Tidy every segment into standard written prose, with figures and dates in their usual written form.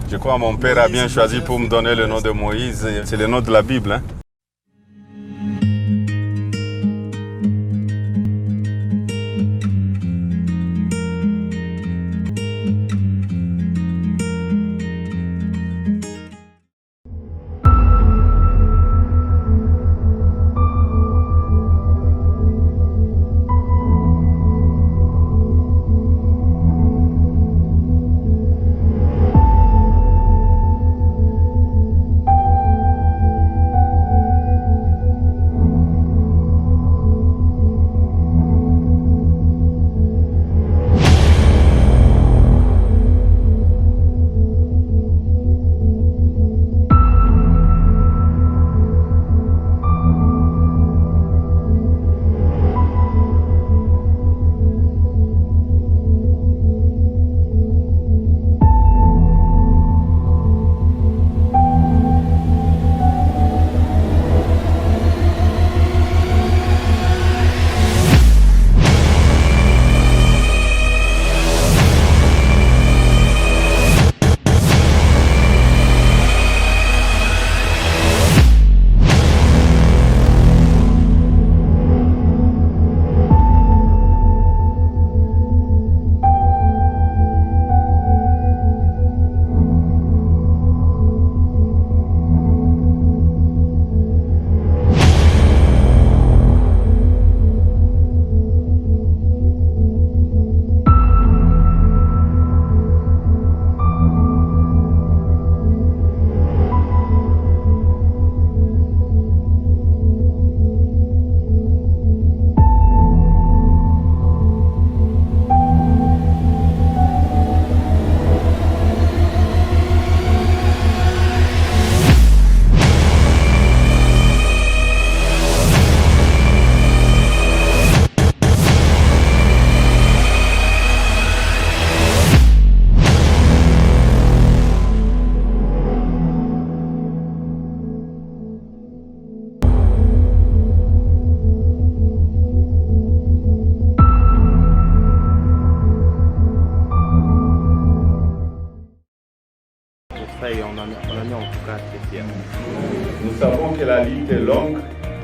Je crois que mon père a bien choisi pour me donner le nom de Moïse. C'est le nom de la Bible. Hein. Et on en est en tout cas très fiers. Nous savons que la lutte est longue,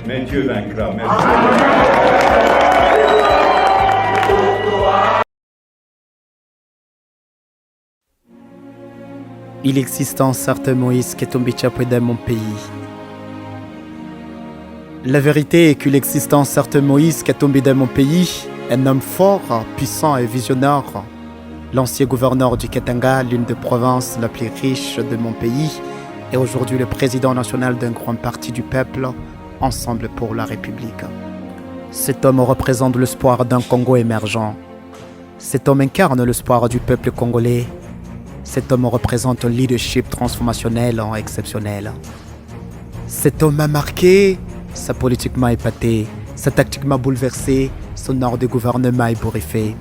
mais Dieu vaincra. Merci. Il existe un certain Moïse qui est tombé dans mon pays. La vérité est qu'il existe un certain Moïse qui est tombé dans mon pays, un homme fort, puissant et visionnaire. L'ancien gouverneur du Katanga, l'une des provinces la plus riche de mon pays, est aujourd'hui le président national d'un grand parti du peuple, Ensemble pour la République. Cet homme représente l'espoir d'un Congo émergent. Cet homme incarne l'espoir du peuple congolais. Cet homme représente un leadership transformationnel exceptionnel. Cet homme m'a marqué, sa politique m'a épaté, sa tactique m'a bouleversé, son art de gouvernement est ébouriffé.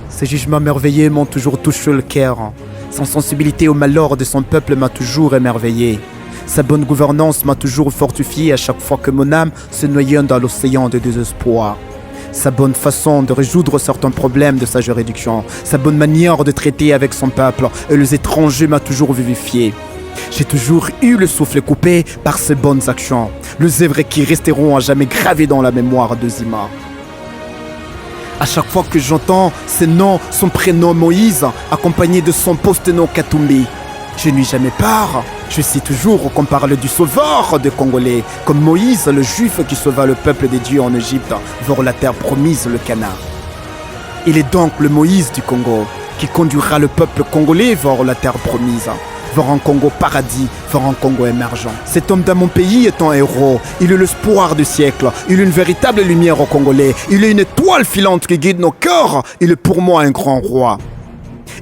Ses jugements merveilleux m'ont toujours touché le cœur. Son sensibilité au malheur de son peuple m'a toujours émerveillé. Sa bonne gouvernance m'a toujours fortifié à chaque fois que mon âme se noyait dans l'océan de désespoir. Sa bonne façon de résoudre certains problèmes de sa juridiction, sa bonne manière de traiter avec son peuple et les étrangers m'a toujours vivifié. J'ai toujours eu le souffle coupé par ses bonnes actions, les œuvres qui resteront à jamais gravées dans la mémoire de Zima. À chaque fois que j'entends ce nom, son prénom Moïse, accompagné de son post-nom Katumbi, je n'ai jamais peur. Je sais toujours qu'on parle du sauveur des Congolais, comme Moïse, le juif qui sauva le peuple des dieux en Égypte vers la terre promise, le Canaan. Il est donc le Moïse du Congo qui conduira le peuple congolais vers la terre promise, vers un Congo paradis, vers un Congo émergent. Cet homme dans mon pays est un héros. Il est l'espoir du siècle. Il est une véritable lumière aux Congolais. Il est une étoile filante qui guide nos cœurs. Il est pour moi un grand roi.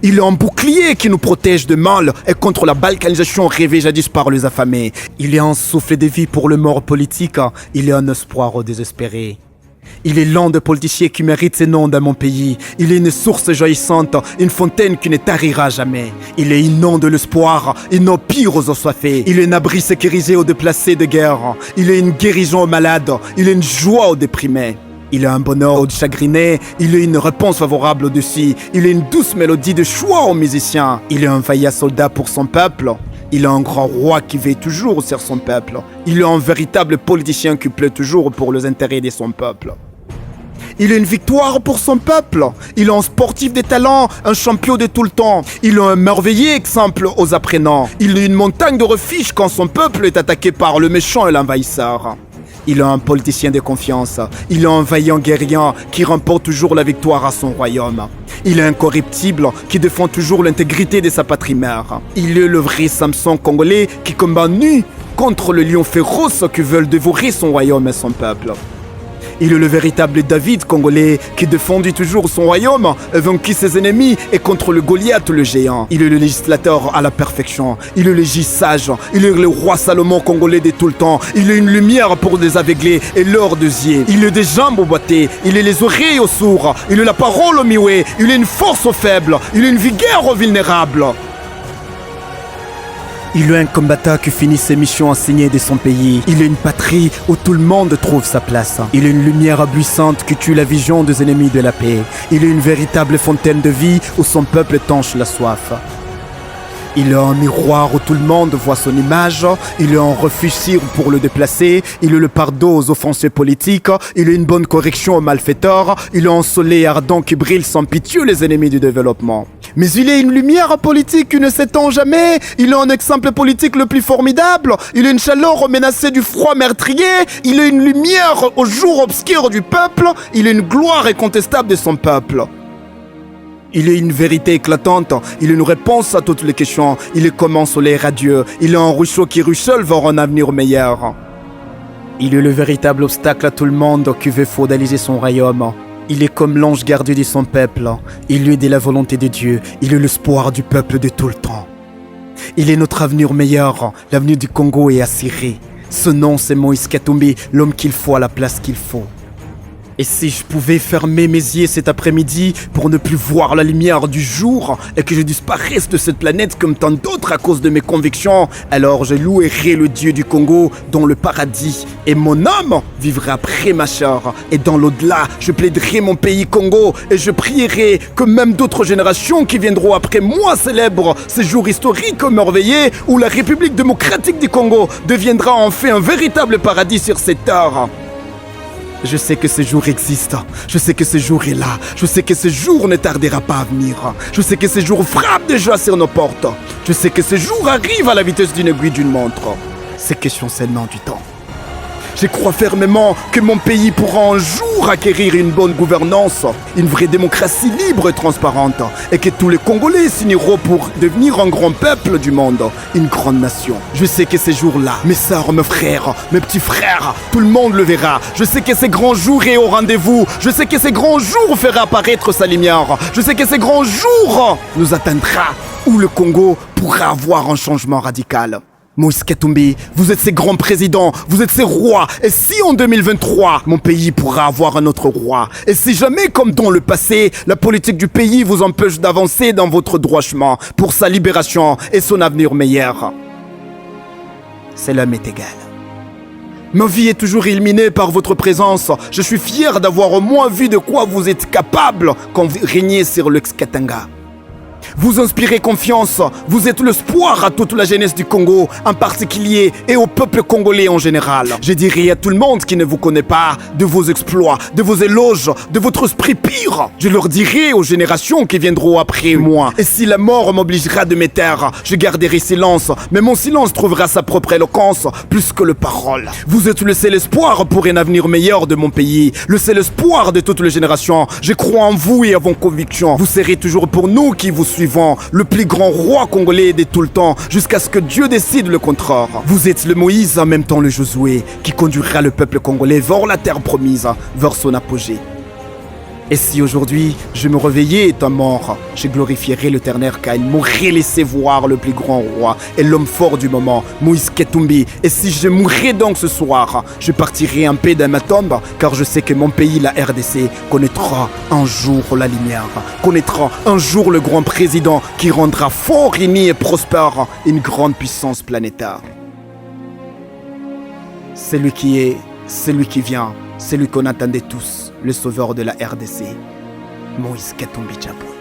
Il est un bouclier qui nous protège de mal et contre la balkanisation rêvée jadis par les affamés. Il est un souffle de vie pour le mort politique. Il est un espoir aux désespérés. Il est l'un des politiciens qui mérite ce nom dans mon pays. Il est une source jaillissante, une fontaine qui ne tarira jamais. Il est une nom de l'espoir, une eau pire aux assoiffés. Il est un abri sécurisé aux déplacés de guerre. Il est une guérison aux malades. Il est une joie aux déprimés. Il a un bonheur de chagriné, il a une réponse favorable au-dessus, il a une douce mélodie de choix aux musiciens. Il est un vaillant soldat pour son peuple. Il est un grand roi qui veille toujours sur son peuple. Il est un véritable politicien qui plaît toujours pour les intérêts de son peuple. Il a une victoire pour son peuple. Il est un sportif de talent, un champion de tout le temps. Il est un merveilleux exemple aux apprenants. Il est une montagne de refuge quand son peuple est attaqué par le méchant et l'envahisseur. Il est un politicien de confiance. Il est un vaillant guerrier qui remporte toujours la victoire à son royaume. Il est incorruptible qui défend toujours l'intégrité de sa patrie mère. Il est le vrai Samson congolais qui combat nu contre le lion féroce qui veulent dévorer son royaume et son peuple. Il est le véritable David congolais qui défendit toujours son royaume et vaincu ses ennemis et contre le Goliath le géant. Il est le législateur à la perfection. Il est le sage. Il est le roi Salomon congolais de tout le temps. Il est une lumière pour les aveuglés et l'or de yeux. Il est des jambes aux boitées. Il est les oreilles aux sourds. Il est la parole aux muets. Il est une force aux faibles. Il est une vigueur aux vulnérables. Il est un combattant qui finit ses missions enseignées de son pays. Il est une patrie où tout le monde trouve sa place. Il est une lumière abluissante qui tue la vision des ennemis de la paix. Il est une véritable fontaine de vie où son peuple étanche la soif. Il est un miroir où tout le monde voit son image. Il est un refuge sûr pour le déplacer. Il est le pardon aux offensés politiques. Il est une bonne correction aux malfaiteurs. Il est un soleil ardent qui brille sans pitié les ennemis du développement. Mais il est une lumière politique qui ne s'éteint jamais. Il est un exemple politique le plus formidable. Il est une chaleur menacée du froid meurtrier. Il est une lumière au jour obscur du peuple. Il est une gloire incontestable de son peuple. Il est une vérité éclatante, il est une réponse à toutes les questions, il est comme un soleil radieux, il est un ruisseau qui ruisselle vers un avenir meilleur. Il est le véritable obstacle à tout le monde qui veut féodaliser son royaume. Il est comme l'ange gardien de son peuple, il est de la volonté de Dieu, il est l'espoir du peuple de tout le temps. Il est notre avenir meilleur, l'avenir du Congo est assuré. Ce nom c'est Moïse Katumbi, l'homme qu'il faut à la place qu'il faut. Et si je pouvais fermer mes yeux cet après-midi pour ne plus voir la lumière du jour et que je disparaisse de cette planète comme tant d'autres à cause de mes convictions, alors je louerai le Dieu du Congo dans le paradis et mon âme vivra après ma chair. Et dans l'au-delà, je plaiderai mon pays Congo et je prierai que même d'autres générations qui viendront après moi célèbrent ces jours historiques merveilleux où la République démocratique du Congo deviendra enfin un véritable paradis sur cette terre. Je sais que ce jour existe, je sais que ce jour est là, je sais que ce jour ne tardera pas à venir, je sais que ce jour frappe déjà sur nos portes, je sais que ce jour arrive à la vitesse d'une aiguille d'une montre. C'est question seulement du temps. Je crois fermement que mon pays pourra un jour acquérir une bonne gouvernance, une vraie démocratie libre et transparente, et que tous les Congolais s'uniront pour devenir un grand peuple du monde, une grande nation. Je sais que ces jours-là, mes sœurs, mes frères, mes petits frères, tout le monde le verra. Je sais que ces grands jours est au rendez-vous. Je sais que ces grands jours feront apparaître sa lumière. Je sais que ces grands jours nous atteindra, où le Congo pourra avoir un changement radical. Moïse Katumbi, vous êtes ces grands présidents, vous êtes ces rois. Et si en 2023, mon pays pourra avoir un autre roi? Et si jamais, comme dans le passé, la politique du pays vous empêche d'avancer dans votre droit chemin pour sa libération et son avenir meilleur? C'est l'homme est égal. Ma vie est toujours illuminée par votre présence. Je suis fier d'avoir au moins vu de quoi vous êtes capable quand vous régnez sur l'Ex-Katanga. Vous inspirez confiance, vous êtes l'espoir à toute la jeunesse du Congo en particulier et au peuple congolais en général. Je dirai à tout le monde qui ne vous connaît pas de vos exploits, de vos éloges, de votre esprit pur. Je leur dirai aux générations qui viendront après moi. Et si la mort m'obligera de me taire, je garderai silence, mais mon silence trouvera sa propre éloquence plus que les paroles. Vous êtes le seul espoir pour un avenir meilleur de mon pays, le seul espoir de toutes les générations. Je crois en vous et à vos convictions. Vous serez toujours pour nous qui vous suivant, le plus grand roi congolais de tout le temps, jusqu'à ce que Dieu décide le contraire. Vous êtes le Moïse, en même temps le Josué, qui conduira le peuple congolais vers la terre promise, vers son apogée. Et si aujourd'hui je me réveillais étant mort, je glorifierai l'Éternel car il m'aurait laissé voir le plus grand roi et l'homme fort du moment, Moïse Katumbi. Et si je mourrais donc ce soir, je partirai en paix dans ma tombe car je sais que mon pays, la RDC, connaîtra un jour la lumière, connaîtra un jour le grand président qui rendra fort, uni et prospère une grande puissance planétaire. C'est lui qui est, c'est lui qui vient. celui qu'on attendait tous, le sauveur de la RDC, Moïse Katumbi Diabo.